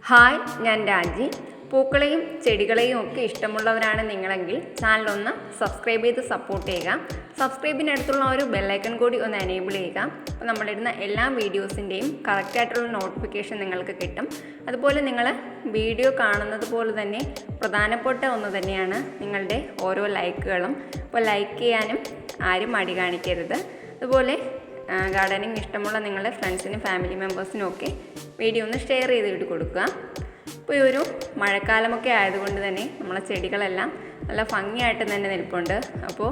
Hi, ഞാൻ രാജി. പൂക്കളെയും ചെടികളെയും ഒക്കെ ഇഷ്ടമുള്ളവരാണ് നിങ്ങളെങ്കിൽ ചാനലൊന്ന് സബ്സ്ക്രൈബ് ചെയ്ത് സപ്പോർട്ട് ചെയ്യുക. സബ്സ്ക്രൈബിനടുത്തുള്ള ഒരു ബെല്ലൈക്കൺ കൂടി ഒന്ന് എനേബിൾ ചെയ്യുക. അപ്പോൾ നമ്മളിടുന്ന എല്ലാ വീഡിയോസിൻ്റെയും കറക്റ്റായിട്ടുള്ള നോട്ടിഫിക്കേഷൻ നിങ്ങൾക്ക് കിട്ടും. അതുപോലെ നിങ്ങൾ വീഡിയോ കാണുന്നത് പോലെ തന്നെ പ്രധാനപ്പെട്ട ഒന്ന് തന്നെയാണ് നിങ്ങളുടെ ഓരോ ലൈക്കുകളും. അപ്പോൾ ലൈക്ക് ചെയ്യാനും ആരും മടി കാണിക്കരുത്. അതുപോലെ ഗാർഡനിങ് ഇഷ്ടമുള്ള നിങ്ങളുടെ ഫ്രണ്ട്സിനും ഫാമിലി മെമ്പേഴ്സിനും ഒക്കെ വീഡിയോ ഒന്ന് ഷെയർ ചെയ്തിട്ട് കൊടുക്കുക. ഇപ്പോൾ ഈ ഒരു മഴക്കാലമൊക്കെ ആയതുകൊണ്ട് തന്നെ നമ്മളെ ചെടികളെല്ലാം നല്ല ഭംഗിയായിട്ട് തന്നെ നിൽപ്പുണ്ട്. അപ്പോൾ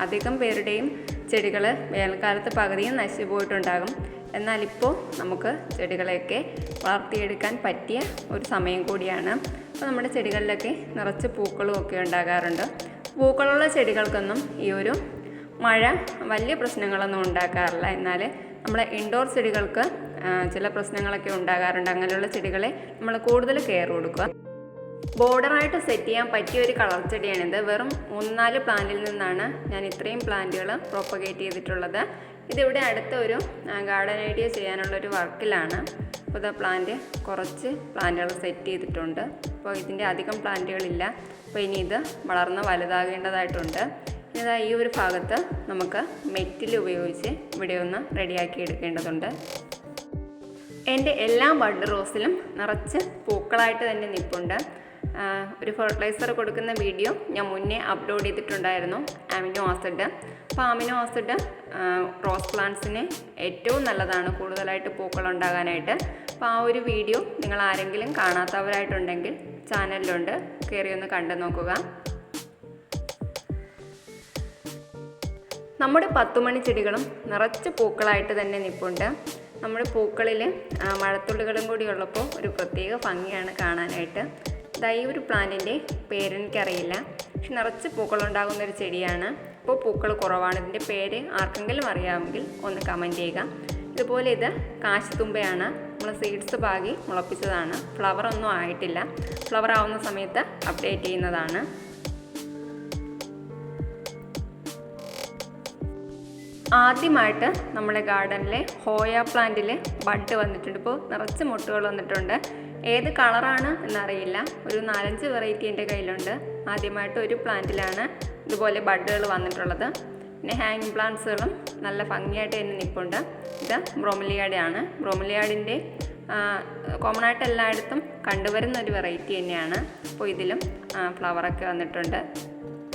അധികം പേരുടെയും ചെടികൾ വേനൽക്കാലത്ത് പകുതിയും നശിച്ചു പോയിട്ടുണ്ടാകും. എന്നാലിപ്പോൾ നമുക്ക് ചെടികളെയൊക്കെ വളർത്തിയെടുക്കാൻ പറ്റിയ ഒരു സമയം കൂടിയാണ്. അപ്പോൾ നമ്മുടെ ചെടികളിലൊക്കെ നിറച്ച് പൂക്കളും ഒക്കെ ഉണ്ടാകാറുണ്ട്. പൂക്കളുള്ള ചെടികൾക്കൊന്നും ഈ ഒരു മഴ വലിയ പ്രശ്നങ്ങളൊന്നും ഉണ്ടാക്കാറില്ല. എന്നാൽ നമ്മളെ ഇൻഡോർ ചെടികൾക്ക് ചില പ്രശ്നങ്ങളൊക്കെ ഉണ്ടാകാറുണ്ട്. അങ്ങനെയുള്ള ചെടികളെ നമ്മൾ കൂടുതൽ കെയർ കൊടുക്കുക. ബോർഡറായിട്ട് സെറ്റ് ചെയ്യാൻ പറ്റിയ ഒരു കളർ ചെടിയാണിത്. വെറും 3-4 പ്ലാന്റിൽ നിന്നാണ് ഞാൻ ഇത്രയും പ്ലാന്റുകൾ പ്രൊപ്പഗേറ്റ് ചെയ്തിട്ടുള്ളത്. ഇതിവിടെ അടുത്ത ഒരു ഗാർഡൻ ഐഡിയ ചെയ്യാനുള്ളൊരു വർക്കിലാണ്. അപ്പോൾ ഇത് കുറച്ച് പ്ലാന്റുകൾ സെറ്റ് ചെയ്തിട്ടുണ്ട്. അപ്പോൾ ഇതിൻ്റെ അധികം പ്ലാന്റുകളില്ല. അപ്പോൾ ഇനി ഇത് വളർന്ന് വലുതാകേണ്ടതായിട്ടുണ്ട്. ഇതാ ഈ ഒരു ഭാഗത്ത് നമുക്ക് മെറ്റിൽ ഉപയോഗിച്ച് ഇവിടെ ഒന്ന് റെഡിയാക്കി എടുക്കേണ്ടതുണ്ട്. എൻ്റെ എല്ലാ ബഡ് റോസിലും നിറച്ച് പൂക്കളായിട്ട് തന്നെ നിൽപ്പുണ്ട്. ഒരു ഫെർട്ടിലൈസർ കൊടുക്കുന്ന വീഡിയോ ഞാൻ മുന്നേ അപ്ലോഡ് ചെയ്തിട്ടുണ്ടായിരുന്നു, അമിനോ ആസിഡ്. അപ്പോൾ അമിനോ ആസിഡ് റോസ് പ്ലാന്റ്സിന് ഏറ്റവും നല്ലതാണ് കൂടുതലായിട്ട് പൂക്കളുണ്ടാകാനായിട്ട്. അപ്പോൾ ആ ഒരു വീഡിയോ നിങ്ങൾ ആരെങ്കിലും കാണാത്തവരായിട്ടുണ്ടെങ്കിൽ ചാനലിലുണ്ട്, കയറി ഒന്ന് കണ്ടു നോക്കുക. നമ്മുടെ 10 മണി ചെടികളും നിറച്ച് പൂക്കളായിട്ട് തന്നെ നിൽപ്പുണ്ട്. നമ്മുടെ പൂക്കളിൽ മഴത്തുള്ളികളും കൂടി ഉള്ളപ്പോൾ ഒരു പ്രത്യേക ഭംഗിയാണ് കാണാനായിട്ട്. ഈ ഒരു പ്ലാന്റിൻ്റെ പേരെനിക്കറിയില്ല, പക്ഷെ നിറച്ച് പൂക്കളുണ്ടാകുന്നൊരു ചെടിയാണ്. ഇപ്പോൾ പൂക്കൾ കുറവാണ്. ഇതിൻ്റെ പേര് ആർക്കെങ്കിലും അറിയാമെങ്കിൽ ഒന്ന് കമൻറ്റ് ചെയ്യുക. ഇതുപോലെ ഇത് കാശിത്തുമ്പയാണ്. നമ്മൾ സീഡ്സ് പാകി മുളപ്പിച്ചതാണ്. ഫ്ലവർ ഒന്നും ആയിട്ടില്ല. ഫ്ലവർ ആവുന്ന സമയത്ത് അപ്ഡേറ്റ് ചെയ്യുന്നതാണ്. ആദ്യമായിട്ട് നമ്മുടെ ഗാർഡനിലെ ഹോയ പ്ലാന്റിൽ ബഡ് വന്നിട്ടുണ്ട്. ഇപ്പോൾ നിറച്ച് മുട്ടുകൾ വന്നിട്ടുണ്ട്. ഏത് കളറാണ് എന്നറിയില്ല. ഒരു 4-5 വെറൈറ്റി എൻ്റെ കയ്യിലുണ്ട്. ആദ്യമായിട്ട് ഒരു പ്ലാന്റിലാണ് ഇതുപോലെ ബഡുകൾ വന്നിട്ടുള്ളത്. പിന്നെ ഹാങ്ങിങ് പ്ലാന്റ്സുകളും നല്ല ഭംഗിയായിട്ട് തന്നെ നിൽപ്പുണ്ട്. ഇത് ബ്രോമിലിയാഡാണ്. ബ്രോമിലിയാഡിൻ്റെ കോമൺ ആയിട്ട് എല്ലായിടത്തും കണ്ടുവരുന്ന ഒരു വെറൈറ്റി തന്നെയാണ്. അപ്പോൾ ഇതിലും ഫ്ലവറൊക്കെ വന്നിട്ടുണ്ട്.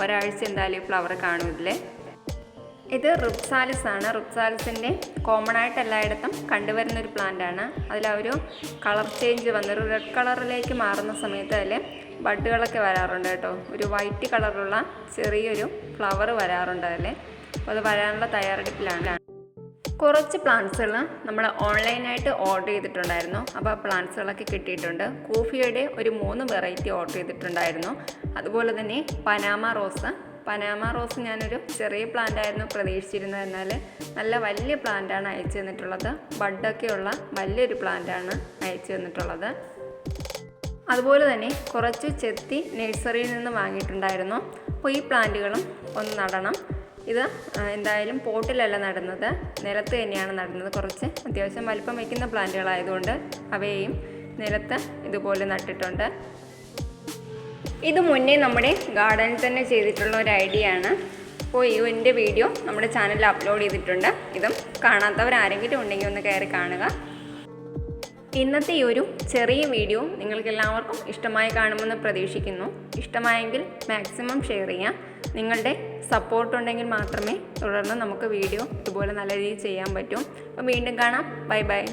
ഒരാഴ്ച എന്തായാലും ഈ ഫ്ലവർ കാണും ഇതിൽ. ഇത് റിപ്സാലിസ് ആണ്. റിപ്സാലിസിൻ്റെ കോമൺ ആയിട്ട് എല്ലായിടത്തും കണ്ടുവരുന്നൊരു പ്ലാന്റാണ്. അതിലൊരു കളർ ചേഞ്ച് വന്നൊരു റെഡ് കളറിലേക്ക് മാറുന്ന സമയത്ത് അതിൽ ബഡുകളൊക്കെ വരാറുണ്ട് കേട്ടോ. ഒരു വൈറ്റ് കളറുള്ള ചെറിയൊരു ഫ്ലവർ വരാറുണ്ട് അതിൽ. അപ്പോൾ അത് വരാനുള്ള തയ്യാറെടുപ്പിലാണ്. കുറച്ച് പ്ലാന്റ്സുകൾ നമ്മൾ ഓൺലൈനായിട്ട് ഓർഡർ ചെയ്തിട്ടുണ്ടായിരുന്നു. അപ്പോൾ ആ പ്ലാന്റ്സുകളൊക്കെ കിട്ടിയിട്ടുണ്ട്. കൂഫിയുടെ ഒരു 3 വെറൈറ്റി ഓർഡർ ചെയ്തിട്ടുണ്ടായിരുന്നു. അതുപോലെ തന്നെ പനാമ റോസ് ഞാനൊരു ചെറിയ പ്ലാന്റ് ആയിരുന്നു പ്രതീക്ഷിച്ചിരുന്നത്. എന്നാൽ നല്ല വലിയ പ്ലാന്റാണ് അയച്ചു തന്നിട്ടുള്ളത്. ബഡൊക്കെയുള്ള വലിയൊരു പ്ലാന്റാണ് അയച്ചു തന്നിട്ടുള്ളത്. അതുപോലെ തന്നെ കുറച്ച് ചെത്തി നഴ്സറിയിൽ നിന്ന് വാങ്ങിയിട്ടുണ്ടായിരുന്നു. അപ്പോൾ ഈ പ്ലാന്റുകളും ഒന്ന് നടണം. ഇത് എന്തായാലും പോട്ടിലല്ല നടുന്നത്, നിലത്ത് തന്നെയാണ് നടുന്നത്. കുറച്ച് അത്യാവശ്യം വലിപ്പം വയ്ക്കുന്ന പ്ലാന്റുകളായതുകൊണ്ട് അവയെയും നിലത്ത് ഇതുപോലെ നട്ടിട്ടുണ്ട്. ഇത് മുന്നേ നമ്മുടെ ഗാർഡനിൽ തന്നെ ചെയ്തിട്ടുള്ള ഒരു ഐഡിയ ആണ്. അപ്പോൾ ഇതിൻ്റെ വീഡിയോ നമ്മുടെ ചാനലിൽ അപ്ലോഡ് ചെയ്തിട്ടുണ്ട്. ഇതും കാണാത്തവരാരെങ്കിലും ഉണ്ടെങ്കിൽ ഒന്ന് കയറി കാണുക. ഇന്നത്തെ ഈ ഒരു ചെറിയ വീഡിയോ നിങ്ങൾക്ക് എല്ലാവർക്കും ഇഷ്ടമായി കാണുമെന്ന് പ്രതീക്ഷിക്കുന്നു. ഇഷ്ടമായെങ്കിൽ മാക്സിമം ഷെയർ ചെയ്യാം. നിങ്ങളുടെ സപ്പോർട്ട് ഉണ്ടെങ്കിൽ മാത്രമേ തുടർന്ന് നമുക്ക് വീഡിയോ ഇതുപോലെ നല്ല രീതിയിൽ ചെയ്യാൻ പറ്റൂ. അപ്പോൾ വീണ്ടും കാണാം. Bye bye.